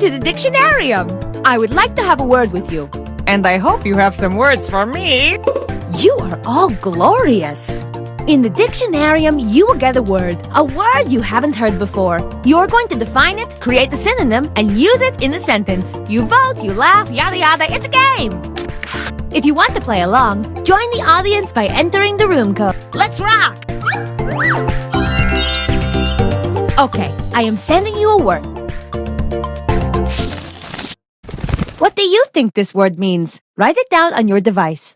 to the dictionarium. I would like to have a word with you. And I hope you have some words for me. You are all glorious. In the dictionarium, you will get a word you haven't heard before. You're going to define it, create a synonym, and use it in a sentence. You vote, you laugh, yada yada, it's a game! If you want to play along, join the audience by entering the room code. Let's rock! Okay, I am sending you a word. What do you think this word means? Write it down on your device.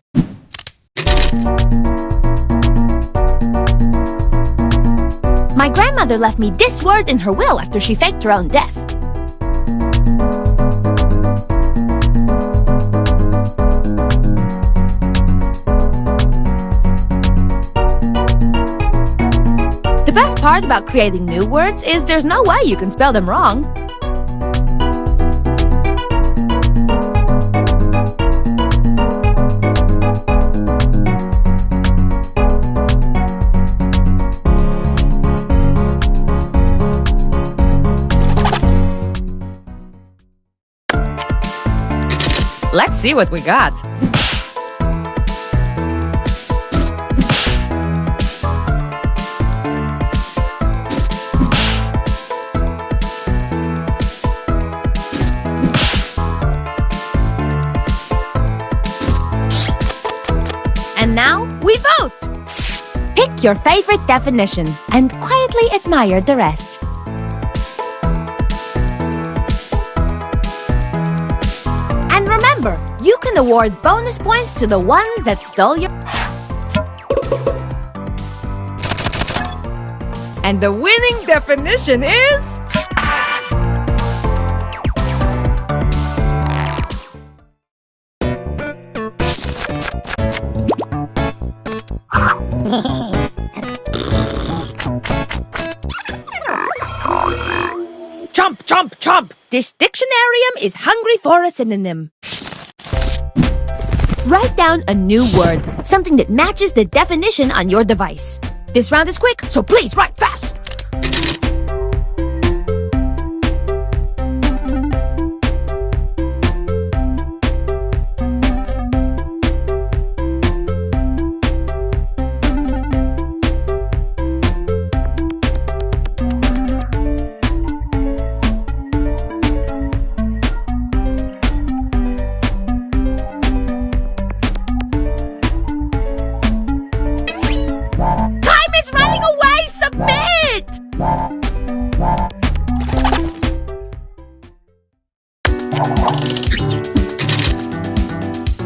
My grandmother left me this word in her will after she faked her own death. The best part about creating new words is there's no way you can spell them wrong. Let's see what we got. And now we vote! Pick your favorite definition and quietly admire the rest. And remember, you can award bonus points to the ones that stole your... And the winning definition is... Chomp, chomp, chomp! This dictionarium is hungry for a synonym. Write down a new word, something that matches the definition on your device. This round is quick, so please write fast!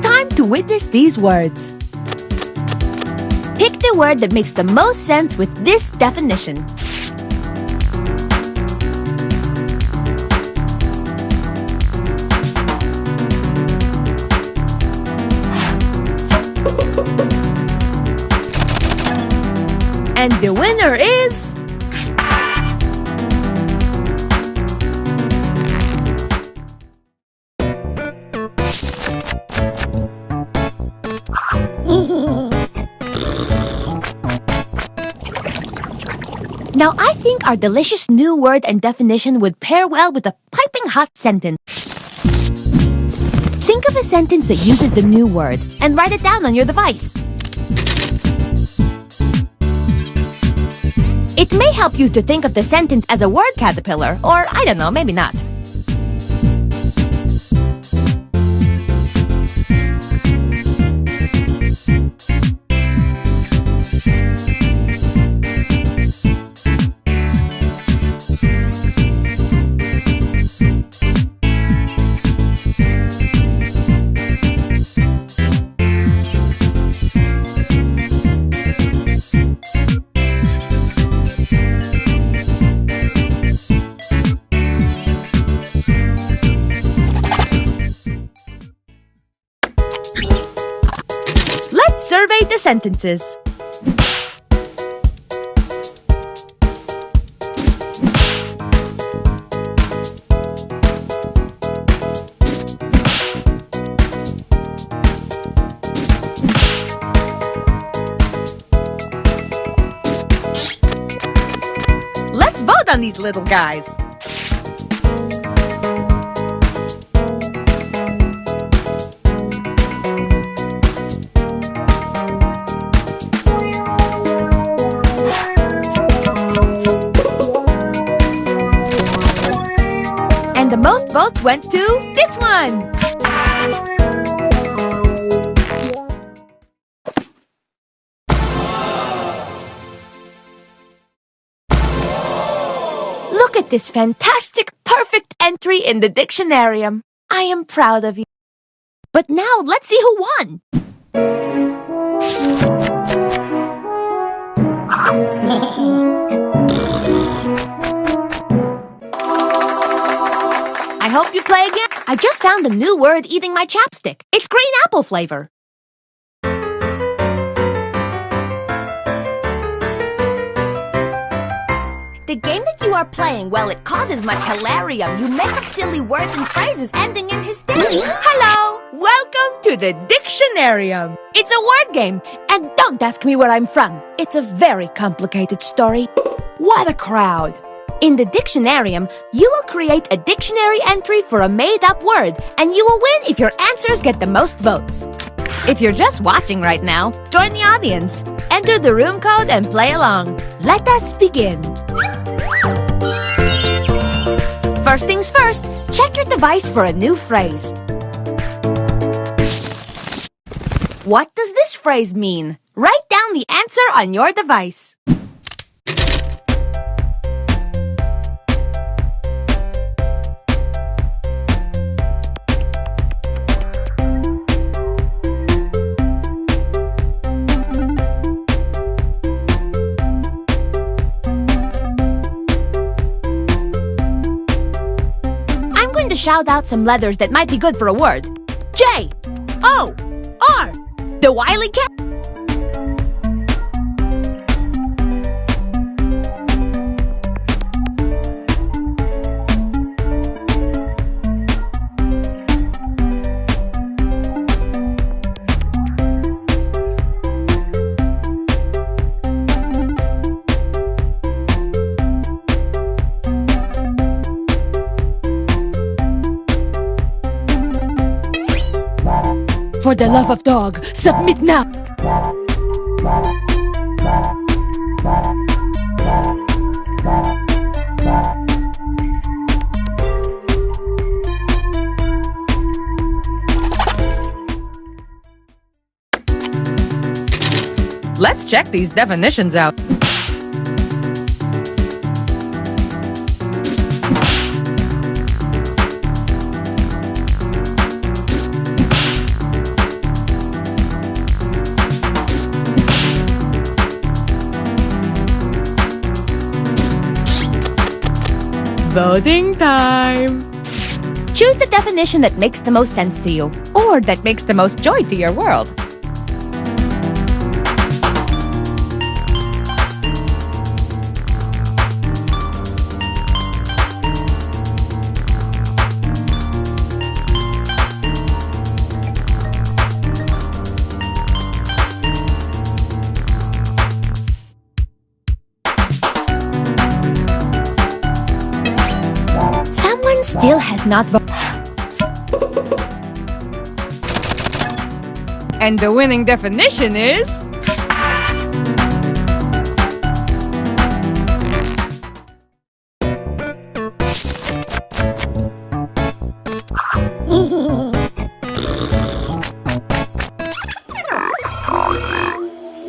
Time to witness these words. Pick the word that makes the most sense with this definition. And the winner is... Now, I think our delicious new word and definition would pair well with a piping hot sentence. Think of a sentence that uses the new word and write it down on your device. It may help you to think of the sentence as a word caterpillar, or I don't know, maybe not. Survey the sentences. Let's vote on these little guys. votes went to this one. Look at this fantastic, perfect entry in the dictionarium. I am proud of you. But now, let's see who won. I hope you play again. I just found a new word eating my chapstick. It's green apple flavor. The game that you are playing, well, it causes much hilarium. You make up silly words and phrases ending in hysteria. Hello! Welcome to the Dictionarium. It's a word game, and don't ask me where I'm from. It's a very complicated story. What a crowd! In the Dictionarium, you will create a dictionary entry for a made-up word, and you will win if your answers get the most votes. If you're just watching right now, join the audience. Enter the room code and play along. Let us begin. First things first, check your device for a new phrase. What does this phrase mean? Write down the answer on your device. To shout out some letters that might be good for a word. J, O, R, the wily cat. For the love of dog, submit now! Let's check these definitions out. Voting time! Choose the definition that makes the most sense to you, Or that makes the most joy to your world. still has not voted. And the winning definition is...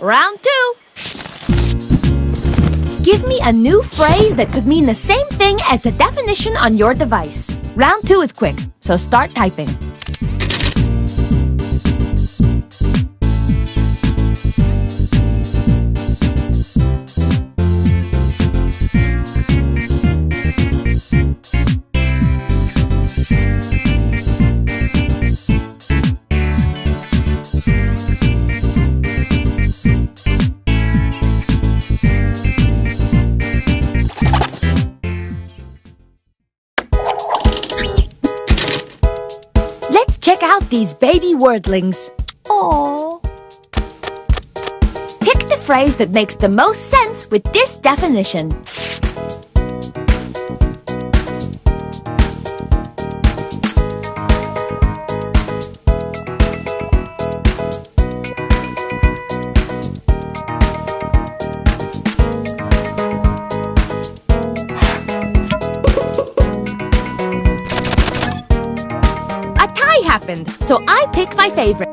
Round 2. Give me a new phrase that could mean the same thing as the definition on your device. Round 2 is quick, so start typing. Check out these baby wordlings. Aww. Pick the phrase that makes the most sense with this definition. so I pick my favorite.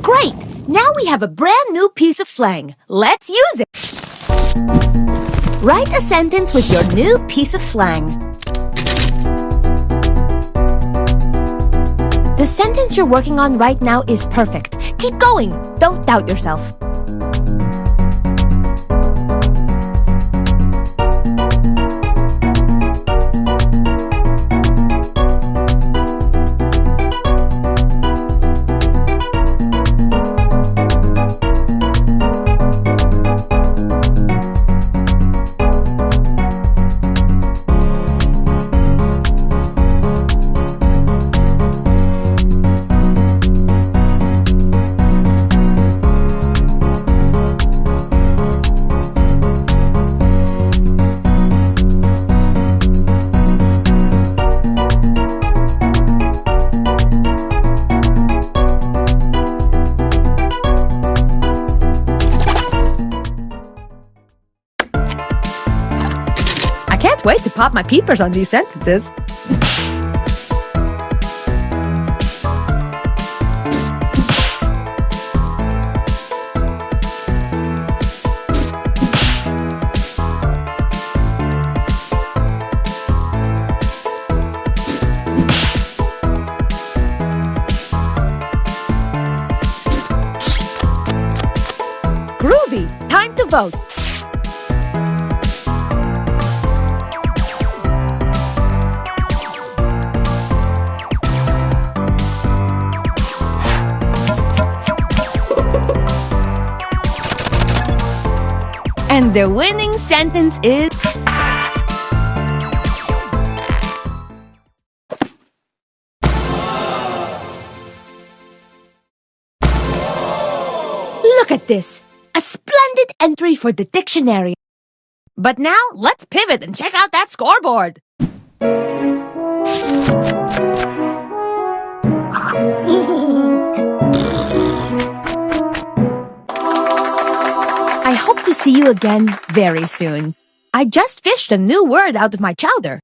Great! Now we have a brand new piece of slang. Let's use it! Write a sentence with your new piece of slang. The sentence you're working on right now is perfect. Keep going! Don't doubt yourself. I can't wait to pop my peepers on these sentences. Groovy! Time to vote! And the winning sentence is... Look at this! A splendid entry for the dictionary. But now, let's pivot and check out that scoreboard. I hope to see you again very soon. I just fished a new word out of my chowder.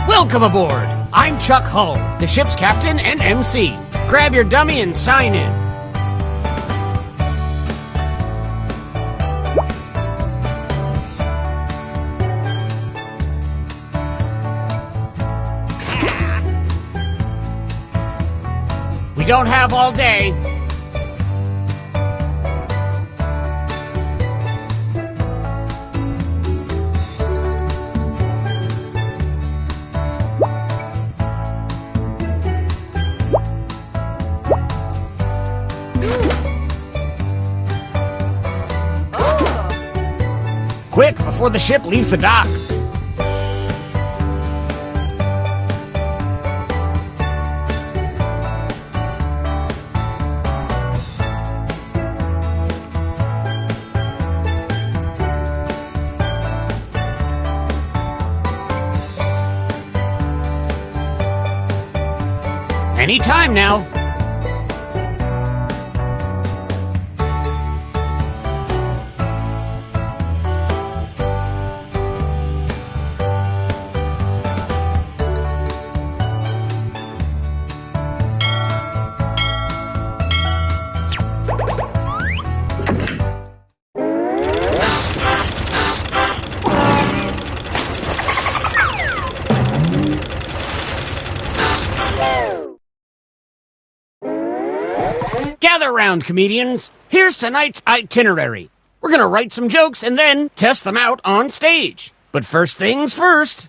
Welcome aboard! I'm Chuck Hull, the ship's captain and MC. Grab your dummy and sign in. We don't have all day. Quick, before the ship leaves the dock. Anytime now. Gather round, comedians. Here's tonight's itinerary. We're gonna write some jokes and then test them out on stage. But first things first,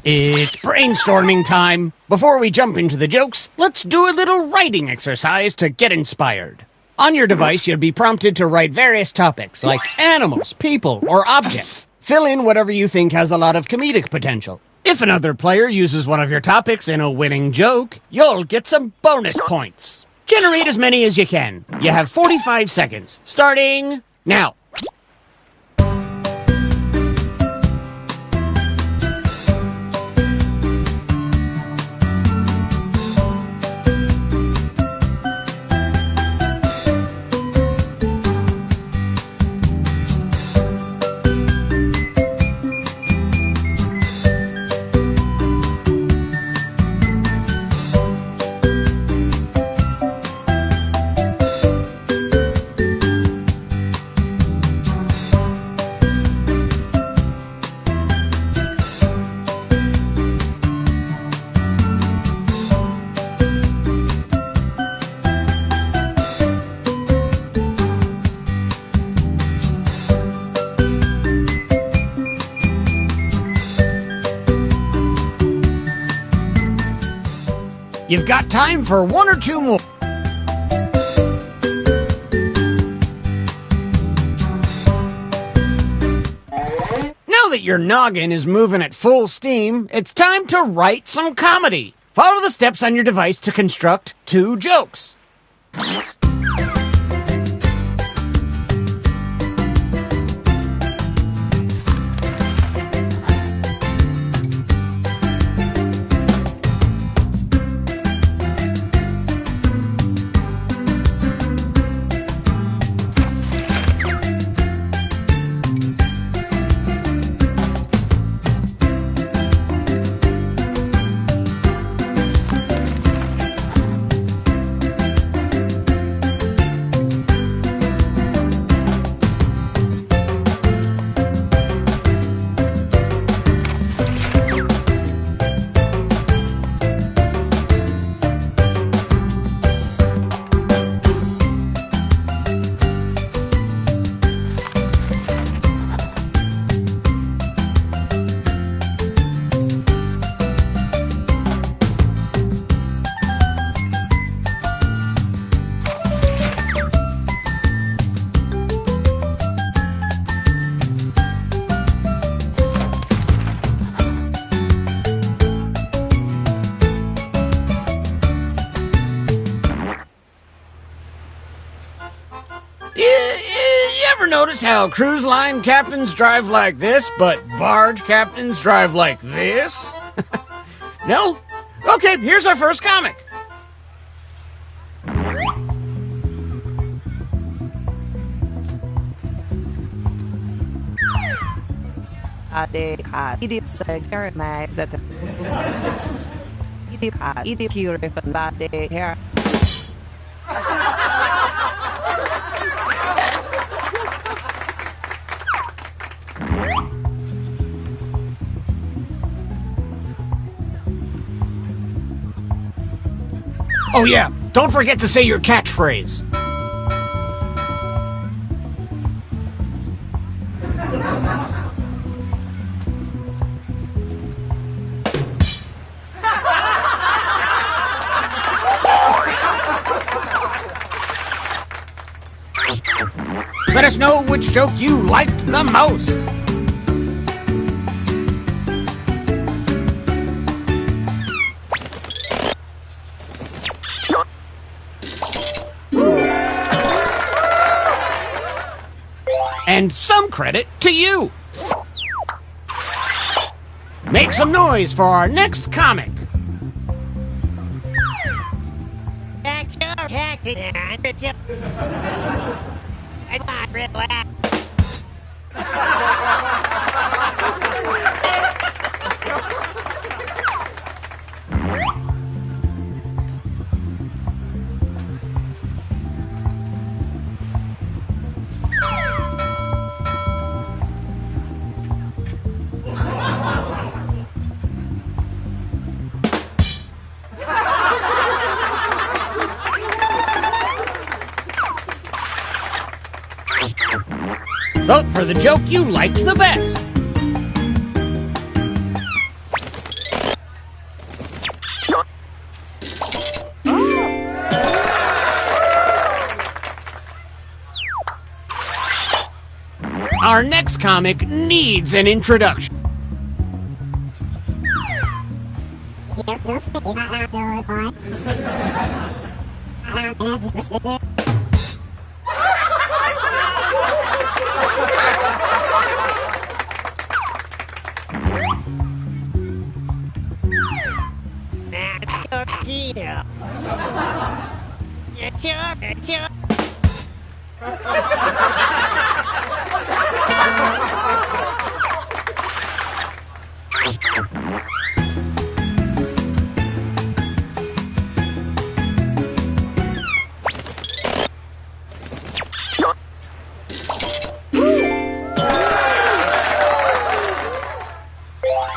it's brainstorming time. Before we jump into the jokes, let's do a little writing exercise to get inspired. On your device, you'll be prompted to write various topics like animals, people, or objects. Fill in whatever you think has a lot of comedic potential. If another player uses one of your topics in a winning joke, you'll get some bonus points. Generate as many as you can. You have 45 seconds, starting now. You've got time for one or two more. Now that your noggin is moving at full steam, it's time to write some comedy. Follow the steps on your device to construct 2 jokes. You ever notice how cruise line captains drive like this, but barge captains drive like this? No? Okay, here's our first comic. Oh yeah, don't forget to say your catchphrase. Let us know which joke you liked the most. And some credit to you. Make some noise for our next comic. Vote for the joke you liked the best. Our next comic needs an introduction.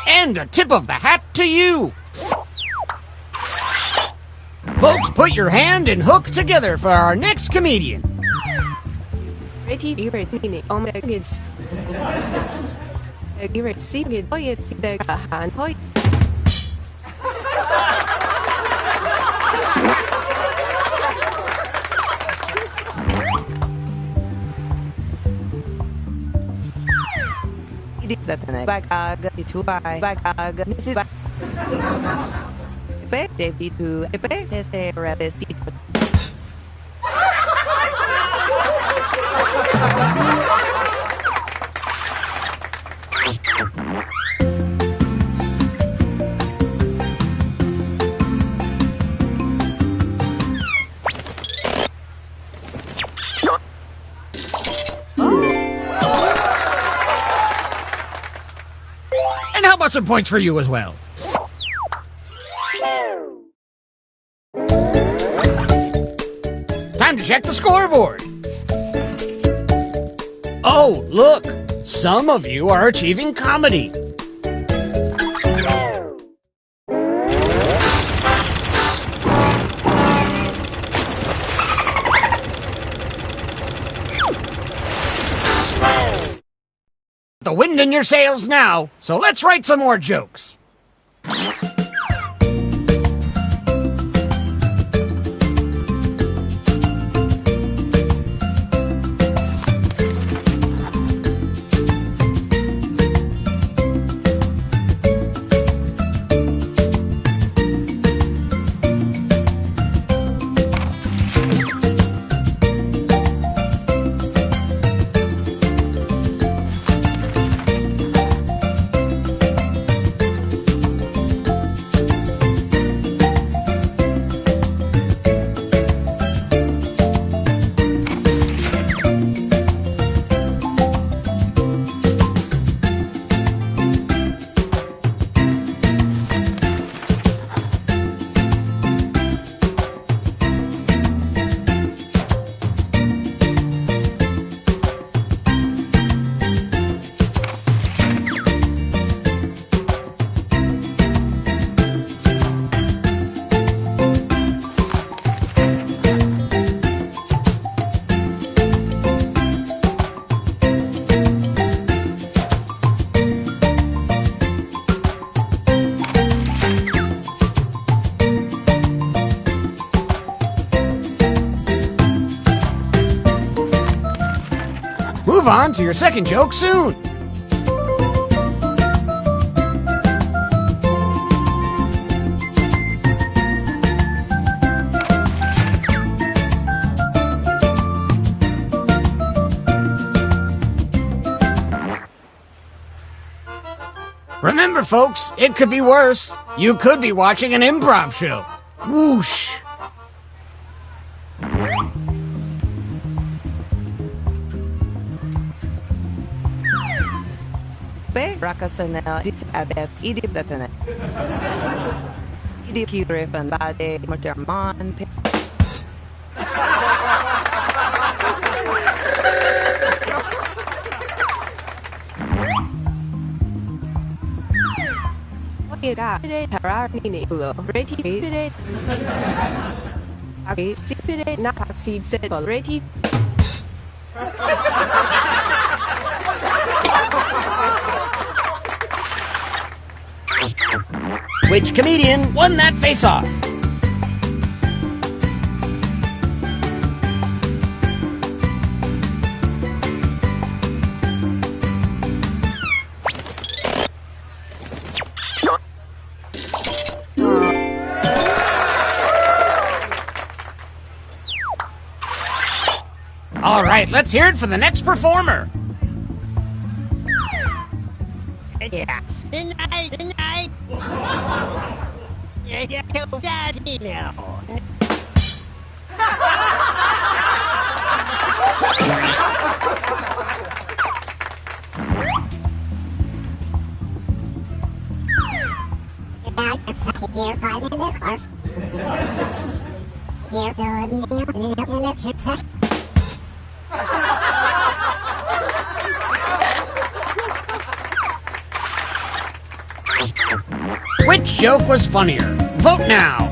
And a tip of the hat to you. Folks, put your hand and hook together for our next comedian. And how about some points for you as well? Time to check the scoreboard. Oh, look! Some of you are achieving comedy. The wind in your sails now, so let's write some more jokes. Move on to your second joke soon. Remember, folks, it could be worse. You could be watching an improv show. Whoosh. rakasana disabet idizatana. Idikirifan bade materman. Today, Hararni, Reti, Fide, Agi, Sifide, Napaxid, said already. Which comedian won that face-off? All right, let's hear it for the next performer. Yeah. Good night. Yeah, that's me now. Which joke was funnier? Vote now.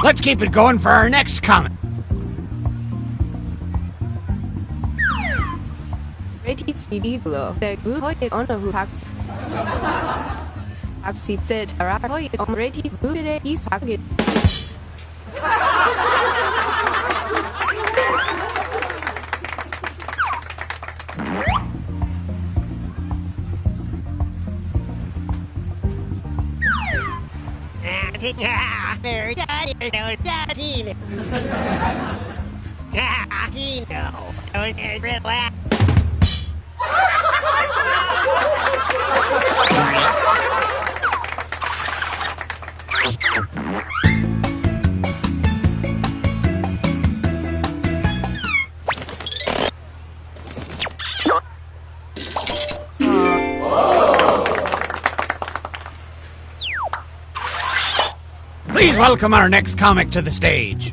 Let's keep it going for our next comment. Ready CD below. The good on the hooks. Axip said, Arahoy on ready, good is hugged. Please welcome our next comic to the stage.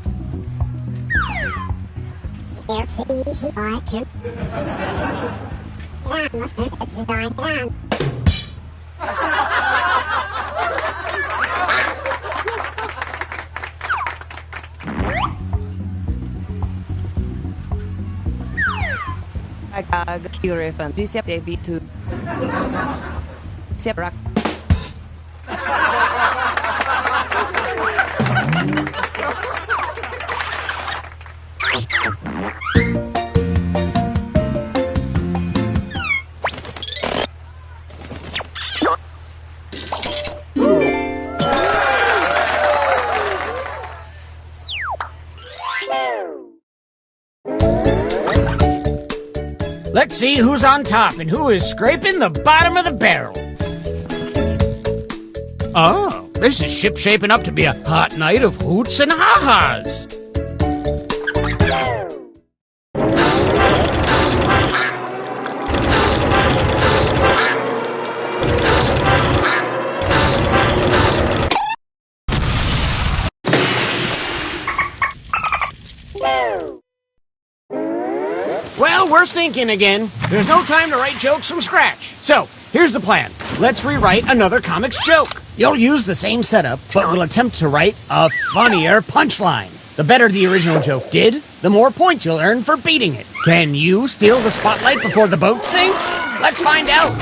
Curifan, Disap to Seprak. Let's see who's on top and who is scraping the bottom of the barrel. Oh, this is ship-shaping up to be a hot night of hoots and ha-has. Well, we're sinking again. There's no time to write jokes from scratch. So, here's the plan. Let's rewrite another comic's joke. You'll use the same setup, but we'll attempt to write a funnier punchline. The better the original joke did, the more points you'll earn for beating it. Can you steal the spotlight before the boat sinks? Let's find out.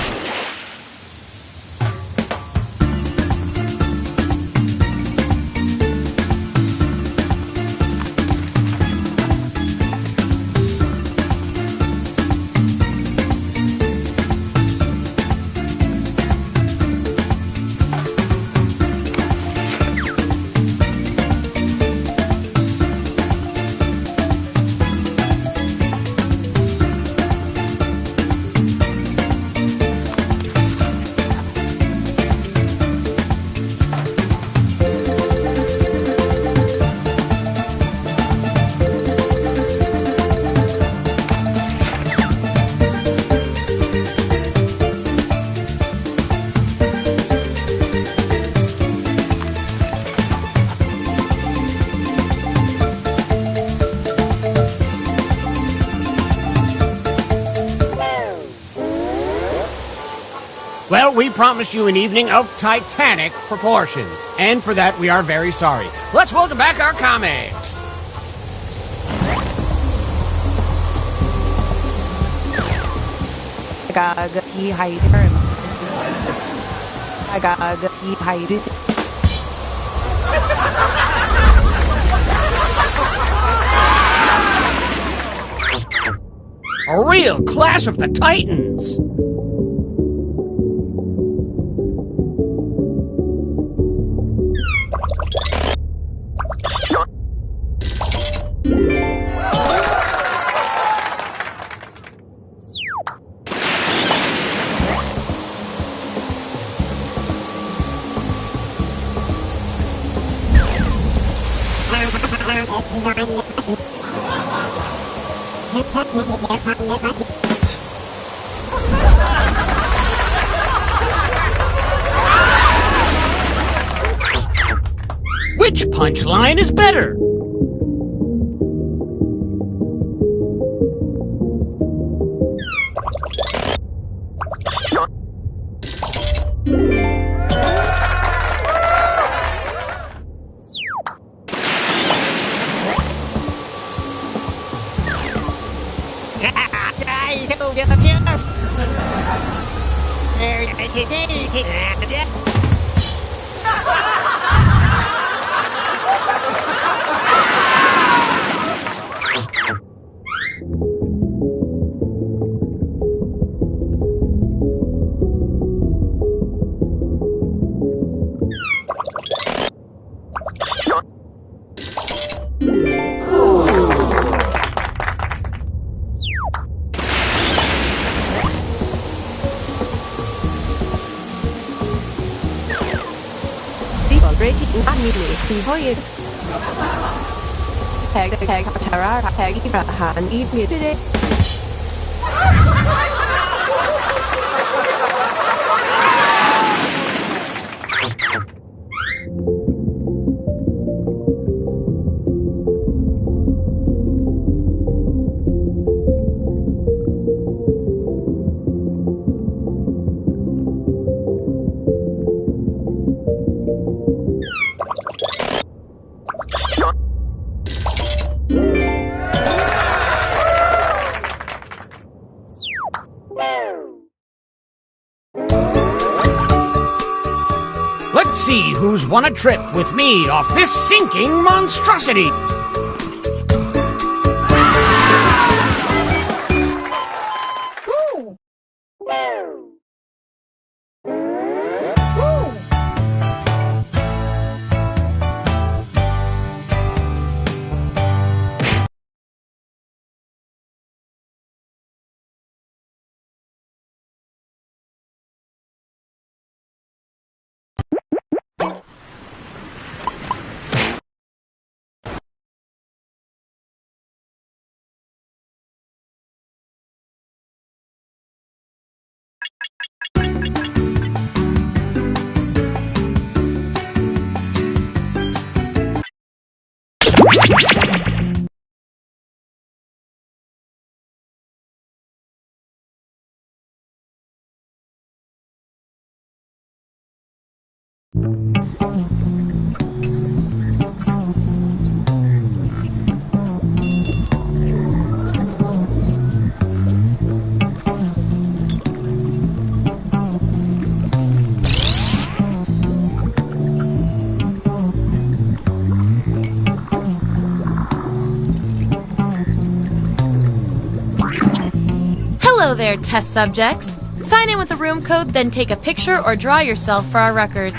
Well, we promised you an evening of titanic proportions, and for that we are very sorry. Let's welcome back our comics. A real clash of the titans. Which punchline is better? Let's see who's won a trip with me off this sinking monstrosity. Hello there, test subjects. Sign in with the room code, then take a picture or draw yourself for our records.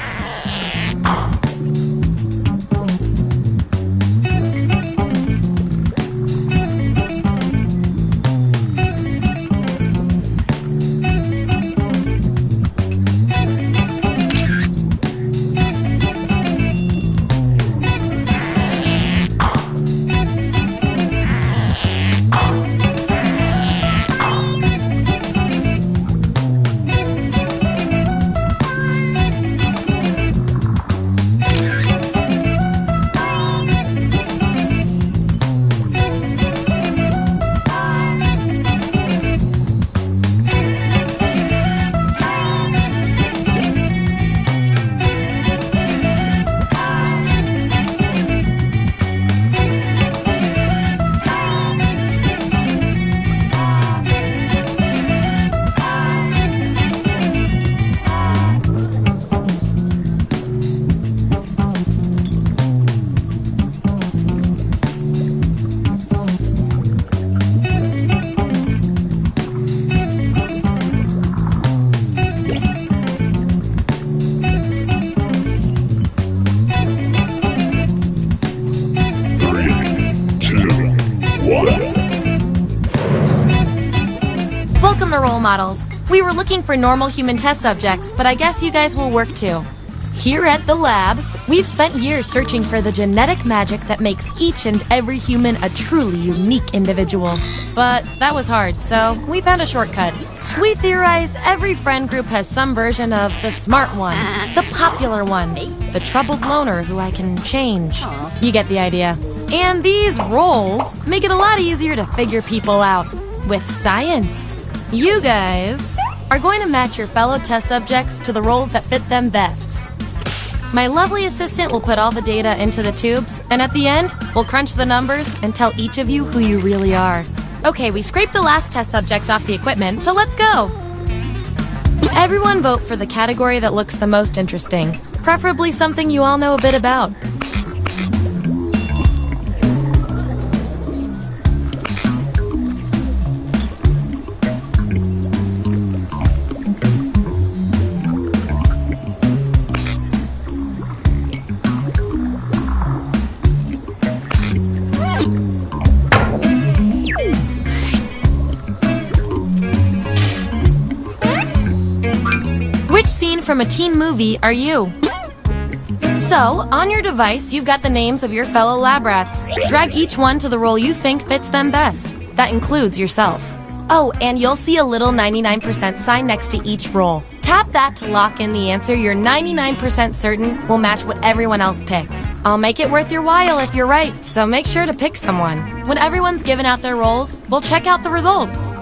the role models. We were looking for normal human test subjects, but I guess you guys will work too. Here at the lab, we've spent years searching for the genetic magic that makes each and every human a truly unique individual. But that was hard, so we found a shortcut. We theorize every friend group has some version of the smart one, the popular one, the troubled loner who I can change. You get the idea. And these roles make it a lot easier to figure people out with science. You guys are going to match your fellow test subjects to the roles that fit them best. My lovely assistant will put all the data into the tubes, and at the end, we'll crunch the numbers and tell each of you who you really are. Okay, we scraped the last test subjects off the equipment, so let's go! Everyone vote for the category that looks the most interesting, preferably something you all know a bit about. Which scene from a teen movie are you? So, on your device, you've got the names of your fellow lab rats. Drag each one to the role you think fits them best. That includes yourself. Oh, and you'll see a little 99% sign next to each role. Tap that to lock in the answer you're 99% certain will match what everyone else picks. I'll make it worth your while if you're right, so make sure to pick someone. When everyone's given out their roles, we'll check out the results.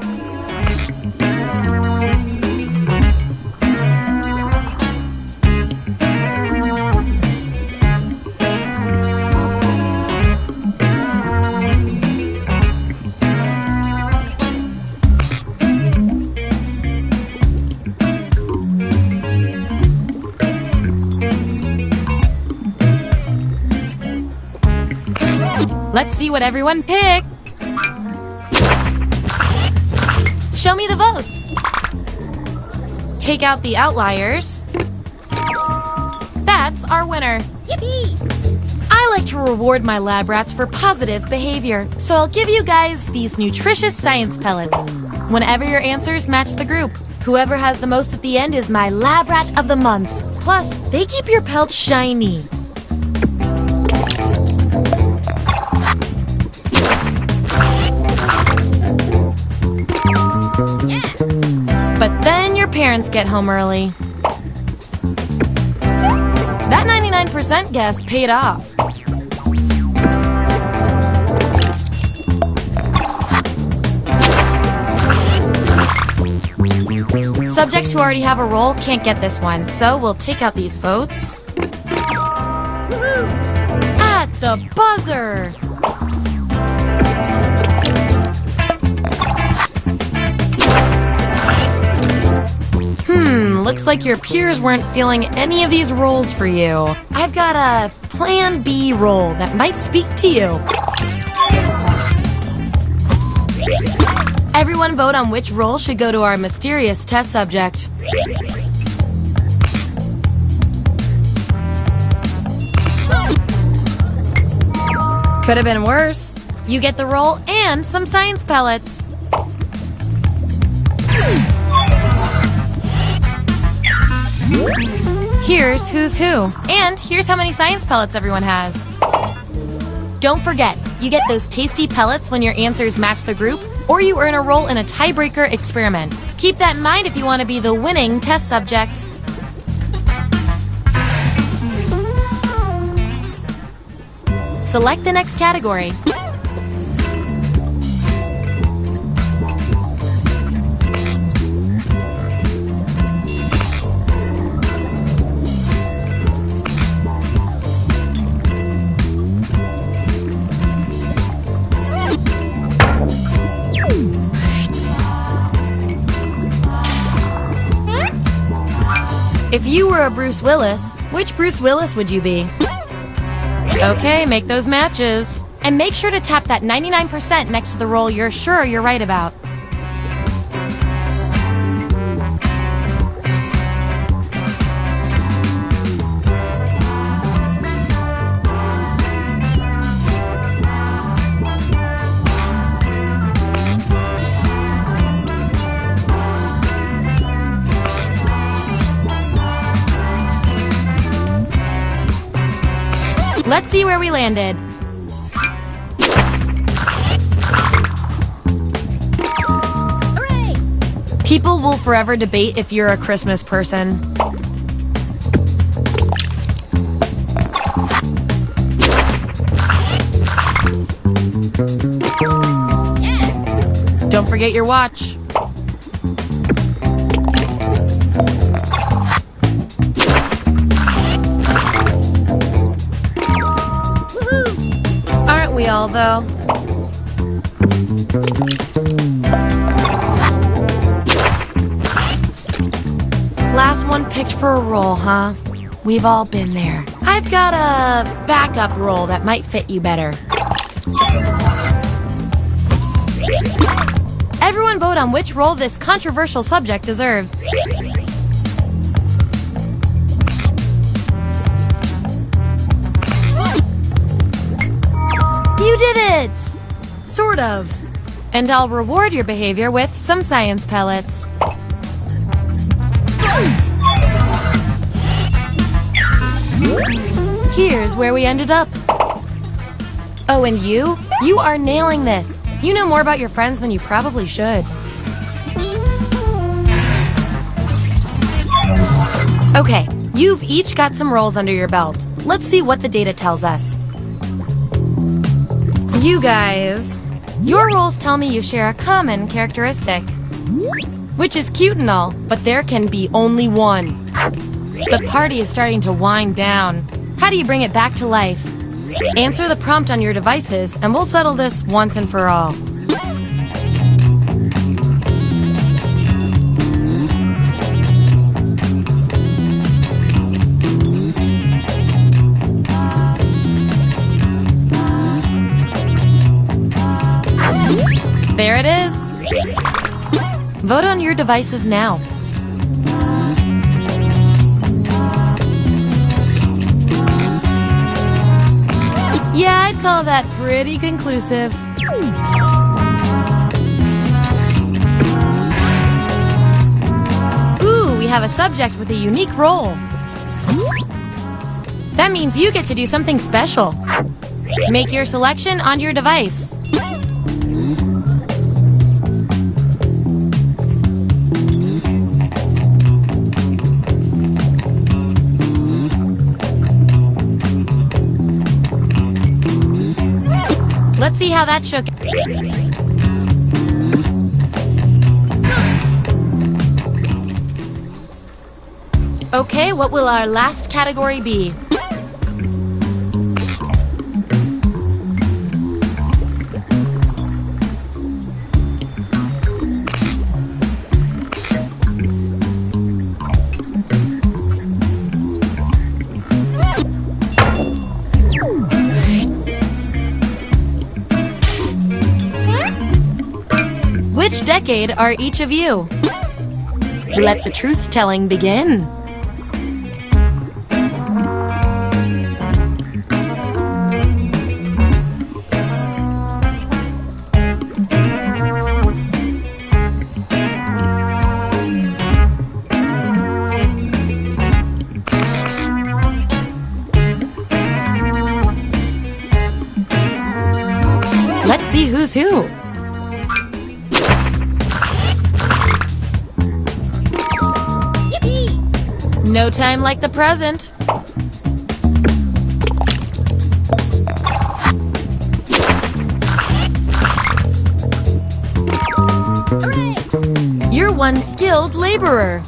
Let's see what everyone picked. Show me the votes. Take out the outliers. That's our winner. Yippee! I like to reward my lab rats for positive behavior, so I'll give you guys these nutritious science pellets. Whenever your answers match the group, whoever has the most at the end is my lab rat of the month. Plus, they keep your pelt shiny. But then your parents get home early. That 99% guess paid off. Subjects who already have a role can't get this one, so we'll take out these votes. At the buzzer! Looks like your peers weren't feeling any of these roles for you. I've got a Plan B role that might speak to you. Everyone vote on which role should go to our mysterious test subject. Could have been worse. You get the role and some science pellets. Here's who's who. And here's how many science pellets everyone has. Don't forget, you get those tasty pellets when your answers match the group, or you earn a role in a tiebreaker experiment. Keep that in mind if you want to be the winning test subject. Select the next category. If you were a Bruce Willis, which Bruce Willis would you be? Okay, make those matches. And make sure to tap that 99% next to the role you're sure you're right about. Let's see where we landed. Hooray! People will forever debate if you're a Christmas person. Don't forget your watch. Woohoo! Aren't we all, though? Last one picked for a role, huh? We've all been there. I've got a backup role that might fit you better. Everyone vote on which role this controversial subject deserves. You did it! Sort of. And I'll reward your behavior with some science pellets. Here's where we ended up. Oh, and you? You are nailing this. You know more about your friends than you probably should. Okay, you've each got some roles under your belt. Let's see what the data tells us. You guys, your roles tell me you share a common characteristic. Which is cute and all, but there can be only one. The party is starting to wind down. How do you bring it back to life? Answer the prompt on your devices, and we'll settle this once and for all. There it is. Vote on your devices now. Yeah, I'd call that pretty conclusive. Ooh, we have a subject with a unique role. That means you get to do something special. Make your selection on your device. Let's see how that shook. Okay, what will our last category be? Which decade are each of you? Let the truth-telling begin. Let's see who's who. No time like the present. Hooray! You're one skilled laborer.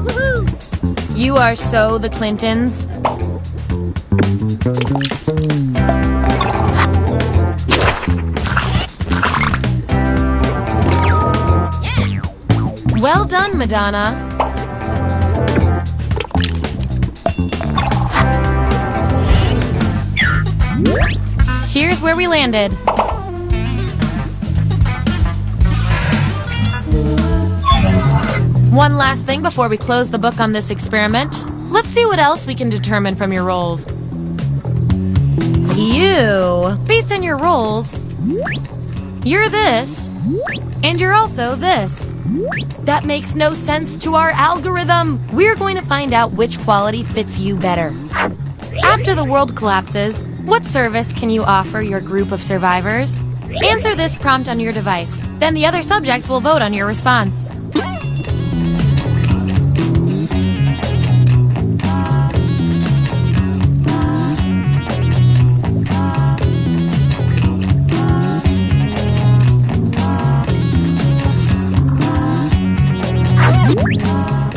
Woohoo! You are so the Clintons. Well done, Madonna. Here's where we landed. One last thing before we close the book on this experiment. Let's see what else we can determine from your roles. Based on your roles, You're this, and you're also this. That makes no sense to our algorithm. We're going to find out which quality fits you better. After the world collapses, what service can you offer your group of survivors? Answer this prompt on your device. Then the other subjects will vote on your response.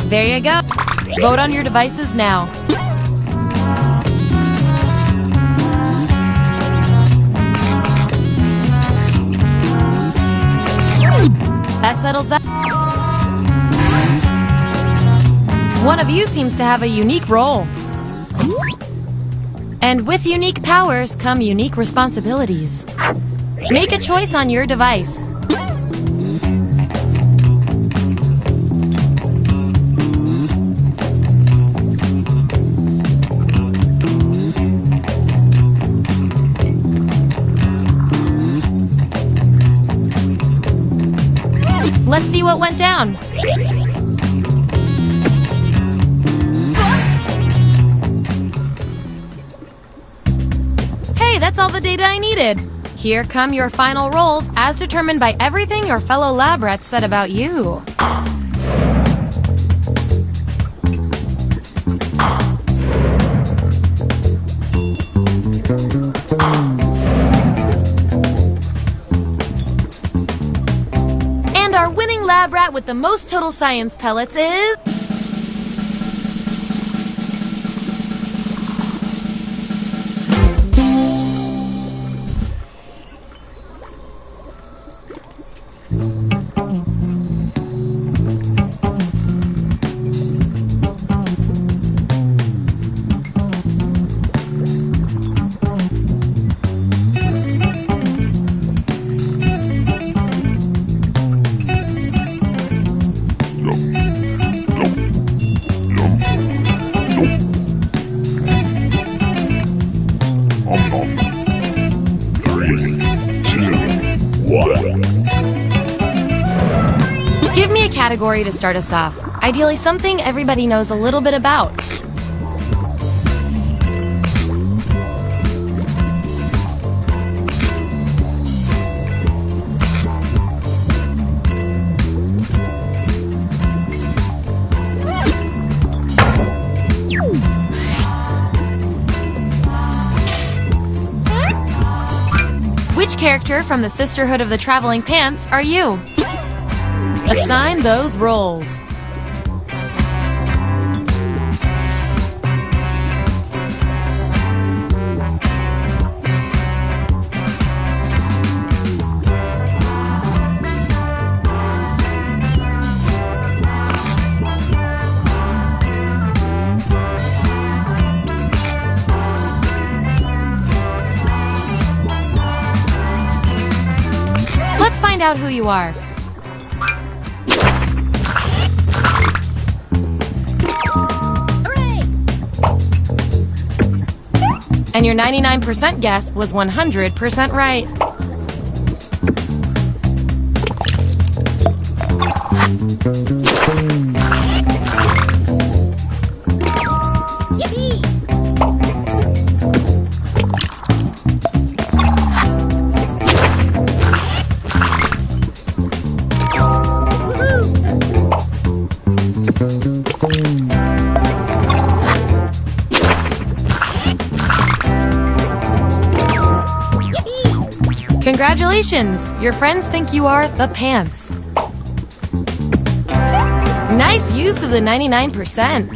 There you go. Vote on your devices now. That settles that. One of you seems to have a unique role. And with unique powers come unique responsibilities. Make a choice on your device. Let's see what went down. Hey, that's all the data I needed. Here come your final rolls as determined by everything your fellow lab rats said about you. Our winning lab rat with the most total science pellets is... Give me a category to start us off. Ideally something everybody knows a little bit about. Which character from the Sisterhood of the Traveling Pants are you? Assign those roles. Let's find out who you are. And your 99% guess was 100% right. Yippee! Congratulations! Your friends think you are the pants. Nice use of the 99%.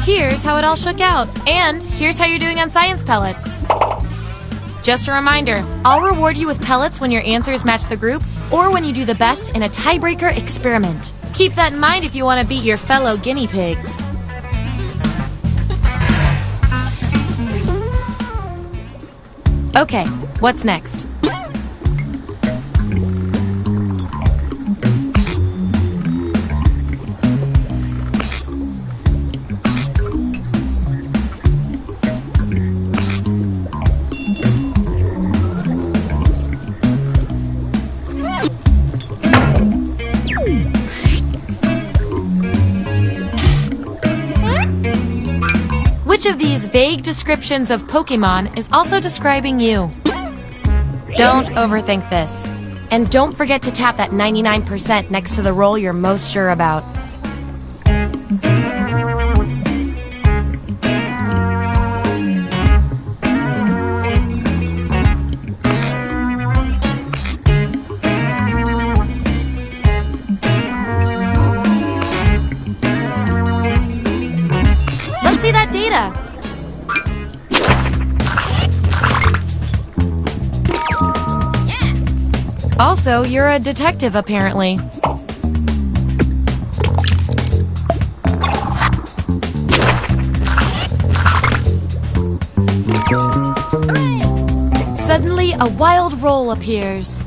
Here's how it all shook out. And here's how you're doing on science pellets. Just a reminder, I'll reward you with pellets when your answers match the group or when you do the best in a tiebreaker experiment. Keep that in mind if you want to beat your fellow guinea pigs. Okay, what's next? Each of these vague descriptions of Pokemon is also describing you. Don't overthink this. And don't forget to tap that 99% next to the role you're most sure about. Let's see that data. Also, you're a detective, apparently. Hooray! Suddenly, a wild role appears.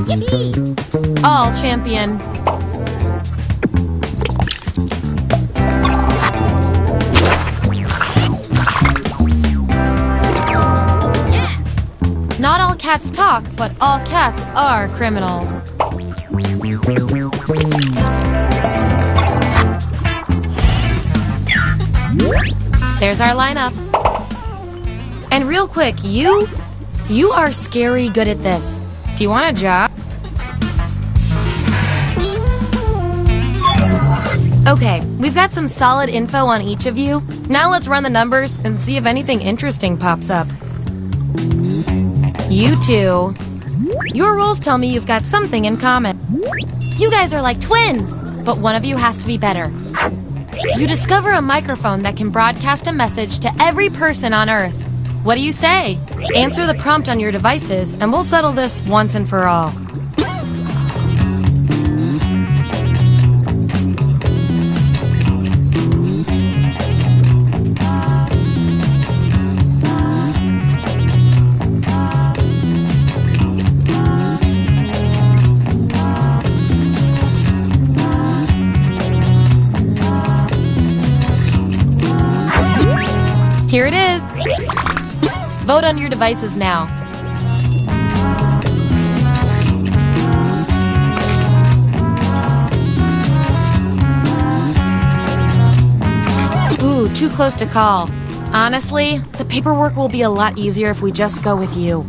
Yippee! All champion. Not all cats talk, but all cats are criminals. There's our lineup. And real quick, you are scary good at this. Do you want a job? Okay, we've got some solid info on each of you. Now let's run the numbers and see if anything interesting pops up. You two. Your roles tell me you've got something in common. You guys are like twins, but one of you has to be better. You discover a microphone that can broadcast a message to every person on Earth. What do you say? Answer the prompt on your devices, and we'll settle this once and for all. Here it is. Vote on your devices now. Ooh, too close to call. Honestly, the paperwork will be a lot easier if we just go with you.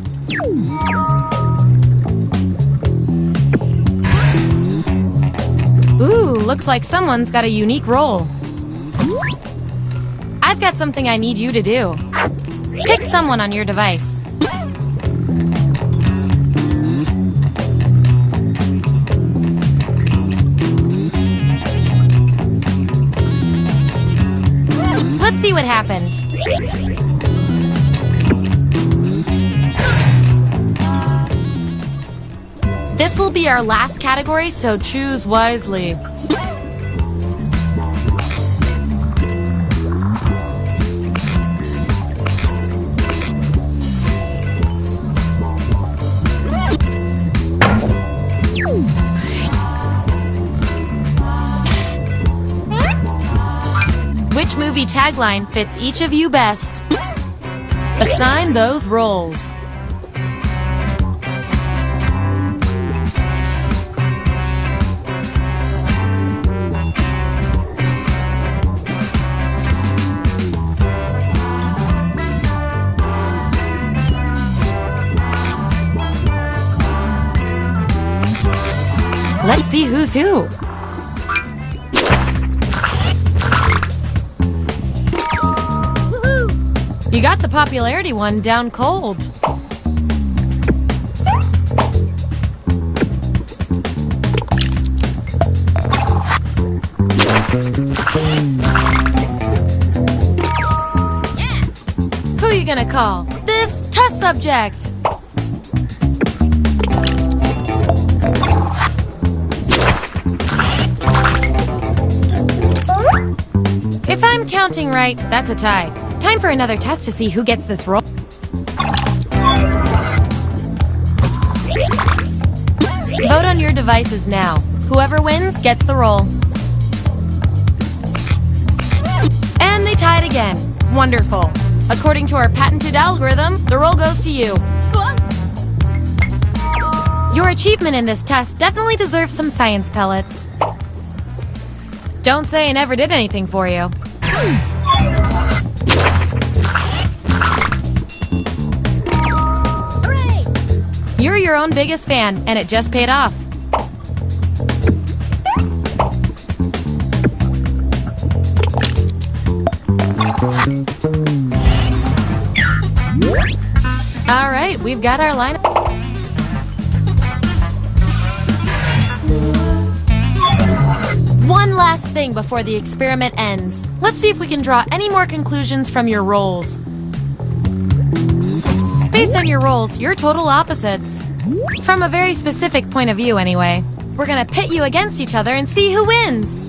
Ooh, looks like someone's got a unique role. I've got something I need you to do. Pick someone on your device. Let's see what happened. This will be our last category, so choose wisely. Which movie tagline fits each of you best? Assign those roles. Let's see who's who. You got the popularity one down cold. Who are you gonna call? This test subject. If I'm counting right, that's a tie. Time for another test to see who gets this role. Vote on your devices now. Whoever wins gets the role. And they tied again. Wonderful. According to our patented algorithm, the roll goes to you. Your achievement in this test definitely deserves some science pellets. Don't say I never did anything for you. Hooray! You're your own biggest fan, and it just paid off. All right, we've got our lineup. One last thing before the experiment ends. Let's see if we can draw any more conclusions from your roles. Based on your roles, you're total opposites. From a very specific point of view, anyway. We're gonna pit you against each other and see who wins.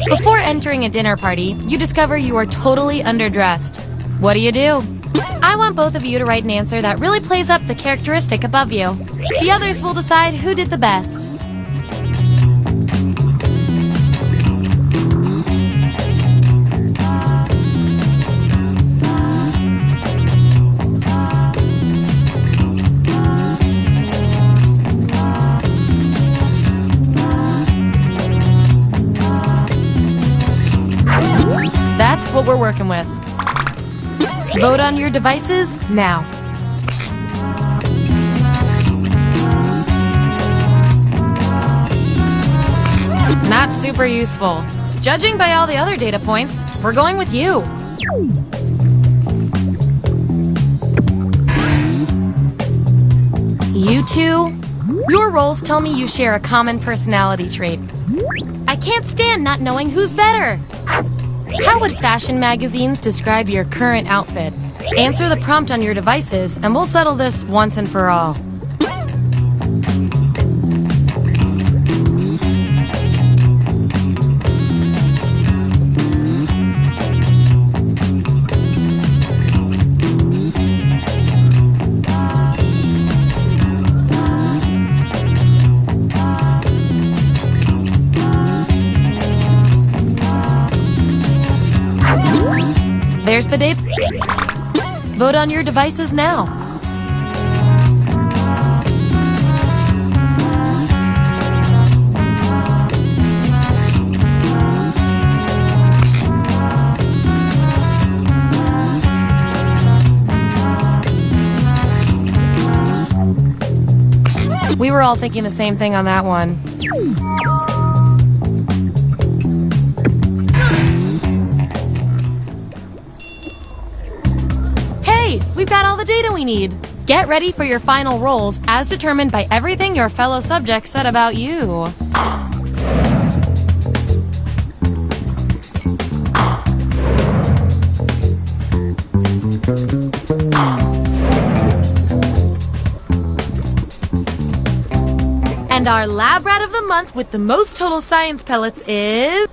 Before entering a dinner party, you discover you are totally underdressed. What do? I want both of you to write an answer that really plays up the characteristic above you. The others will decide who did the best. That's what we're working with. Vote on your devices now. Not super useful. Judging by all the other data points, we're going with you. You two, your roles tell me you share a common personality trait. I can't stand not knowing who's better. How would fashion magazines describe your current outfit? Answer the prompt on your devices, and we'll settle this once and for all. There's the date. Vote on your devices now. We were all thinking the same thing on that one. We've got all the data we need. Get ready for your final rolls as determined by everything your fellow subjects said about you. And our lab rat of the month with the most total science pellets is...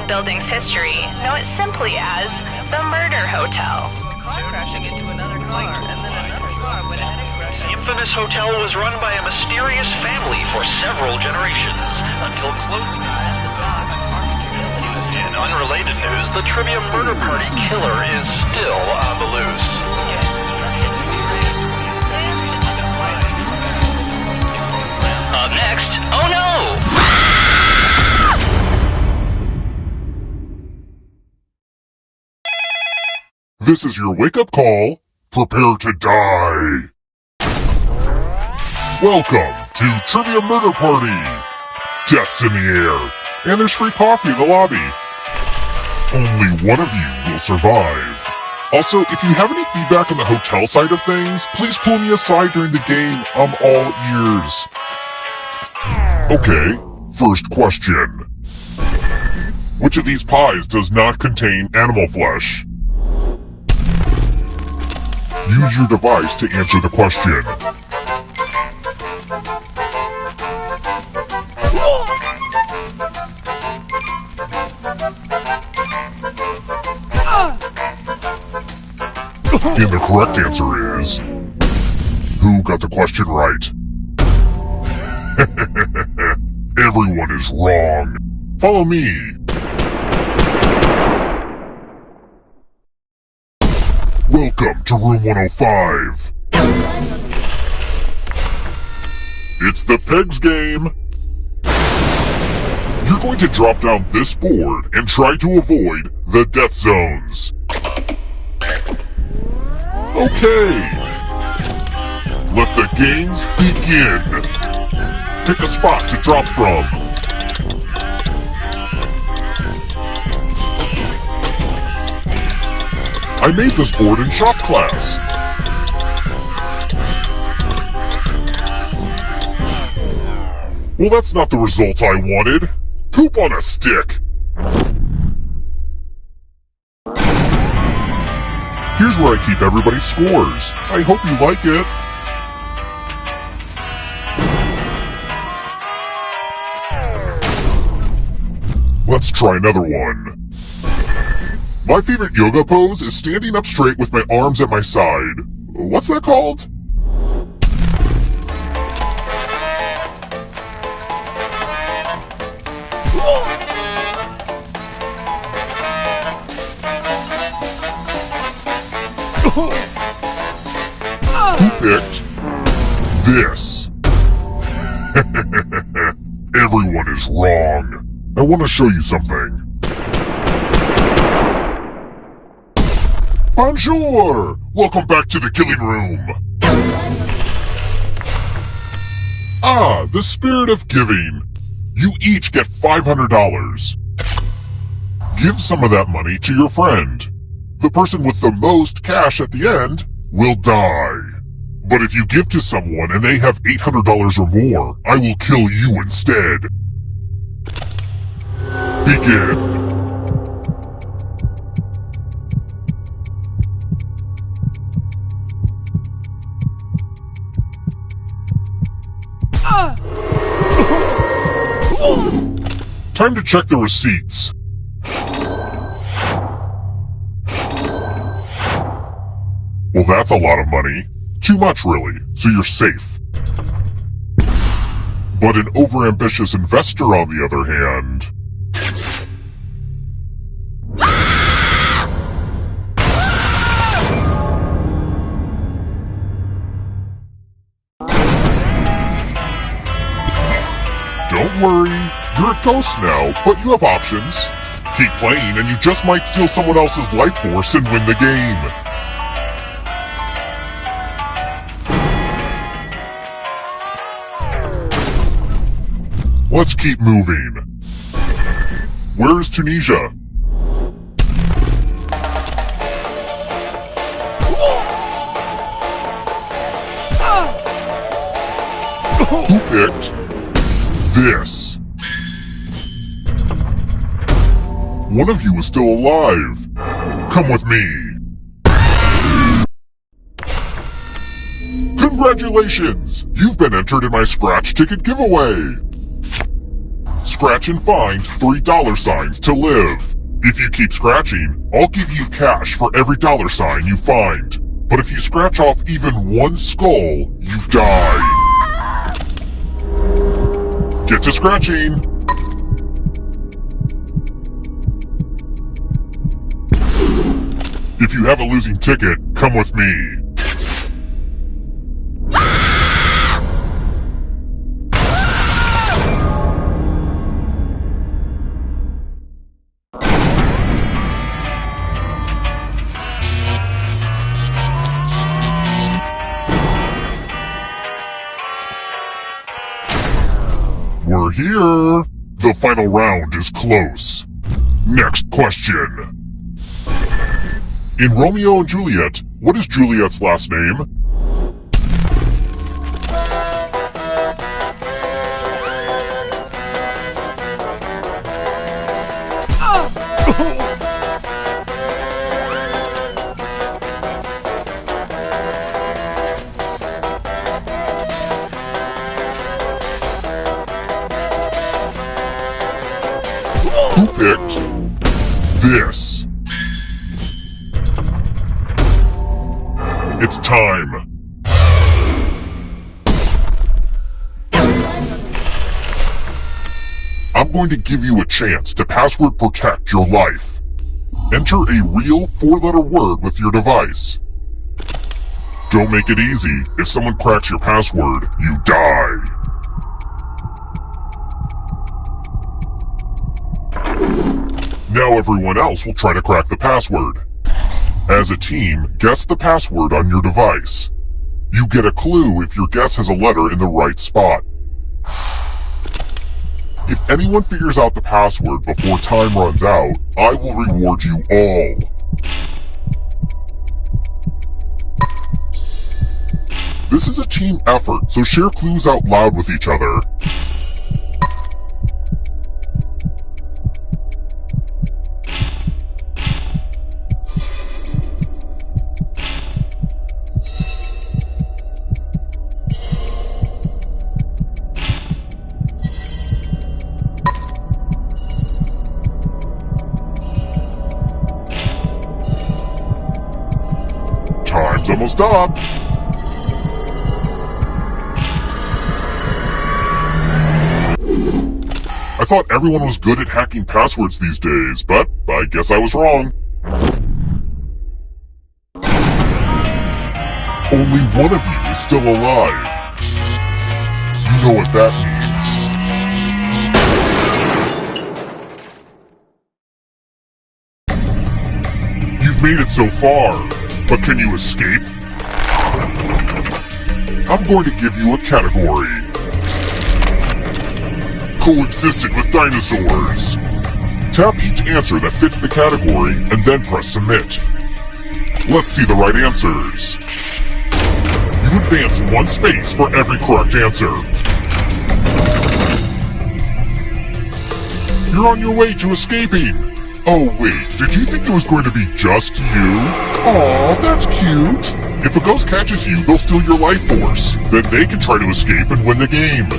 building's history, know it simply as the Murder Hotel. Crashing into another car, and then another car went ahead and crashed. The infamous hotel was run by a mysterious family for several generations, until closing time. In unrelated news, the Trivia Murder Party killer is still on the loose. Up next, oh no! This is your wake-up call. Prepare to die. Welcome to Trivia Murder Party. Death's in the air, and there's free coffee in the lobby. Only one of you will survive. Also, if you have any feedback on the hotel side of things, please pull me aside during the game. I'm all ears. Okay, first question. Which of these pies does not contain animal flesh? Use your device to answer the question. And the correct answer is... Who got the question right? Everyone is wrong. Follow me. Welcome to room 105. It's the Pegs game. You're going to drop down this board and try to avoid the death zones. Okay. Let the games begin. Pick a spot to drop from. I made this board in shop class. Well, that's not the result I wanted. Poop on a stick. Here's where I keep everybody's scores. I hope you like it. Let's try another one. My favorite yoga pose is standing up straight with my arms at my side. What's that called? Who picked this? Everyone is wrong. I want to show you something. Bonjour! Welcome back to the killing room. Ah, the spirit of giving. You each get $500. Give some of that money to your friend. The person with the most cash at the end will die. But if you give to someone and they have $800 or more, I will kill you instead. Begin. Time to check the receipts. Well, that's a lot of money. Too much, really, so you're safe. But an overambitious investor, on the other hand... Don't worry, you're a ghost now, but you have options. Keep playing and you just might steal someone else's life force and win the game. Let's keep moving. Where is Tunisia? Who picked this? One of you is still alive. Come with me. Congratulations! You've been entered in my scratch ticket giveaway. scratch and find $3 to live. If you keep scratching, I'll give you cash for every $sign you find. But if you scratch off even one skull, you die. Get to scratching! If you have a losing ticket, come with me. We're here. The final round is close. Next question. In Romeo and Juliet, what is Juliet's last name? Who picked this? It's time. I'm going to give you a chance to password protect your life. Enter a real 4-letter word with your device. Don't make it easy. If someone cracks your password, you die. Now everyone else will try to crack the password. As a team, guess the password on your device. You get a clue if your guess has a letter in the right spot. If anyone figures out the password before time runs out, I will reward you all. This is a team effort, so share clues out loud with each other. Time's almost up. I thought everyone was good at hacking passwords these days, but I guess I was wrong. Only one of you is still alive. You know what that means. You've made it so far, but can you escape? I'm going to give you a category. Coexisted with dinosaurs. Tap each answer that fits the category and then press submit. Let's see the right answers. You advance 1 space for every correct answer. You're on your way to escaping. Oh wait, did you think it was going to be just you? Aw, that's cute. If a ghost catches you, they'll steal your life force. Then they can try to escape and win the game.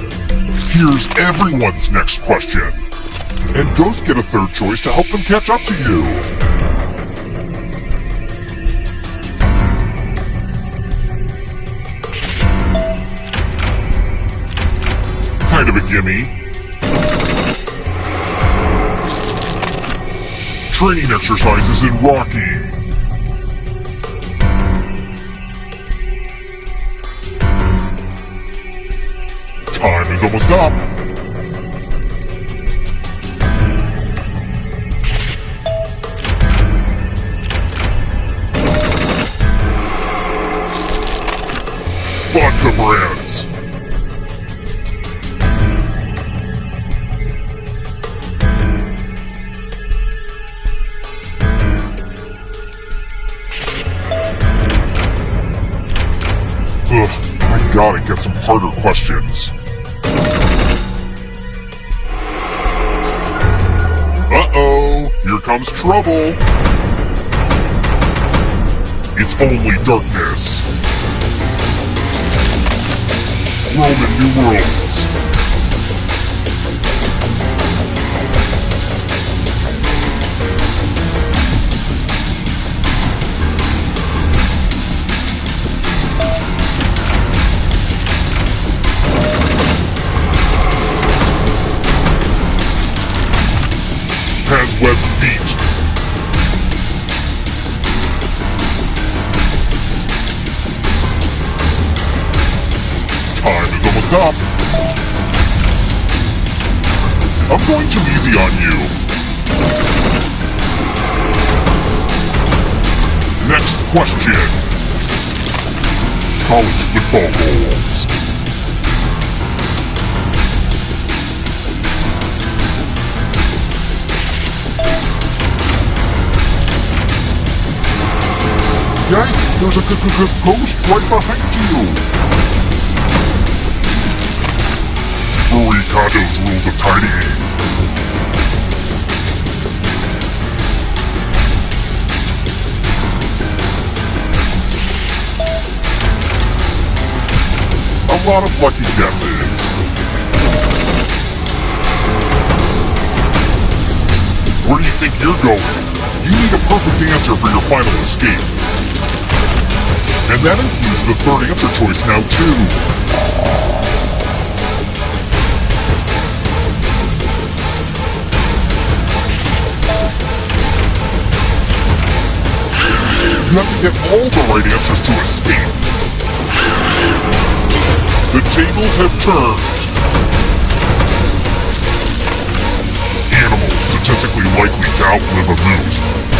Here's everyone's next question. And ghosts get a third choice to help them catch up to you. Kind of a gimme. Training exercises in Rocky. Time is almost up. Vodka brands. Ugh, I gotta get some harder questions. Uh-oh, here comes trouble. It's only darkness. Roman numerals. has webbed feet. Time is almost up. I'm going too easy on you. Next question. College football goals. Yikes, there's a ghost right behind you. Marie Kondo's rules of tidying. A lot of lucky guesses. Where do you think you're going? You need a perfect answer for your final escape. And that includes the third answer choice now, too. You have to get all the right answers to escape. The tables have turned. Animals statistically likely to outlive a moose.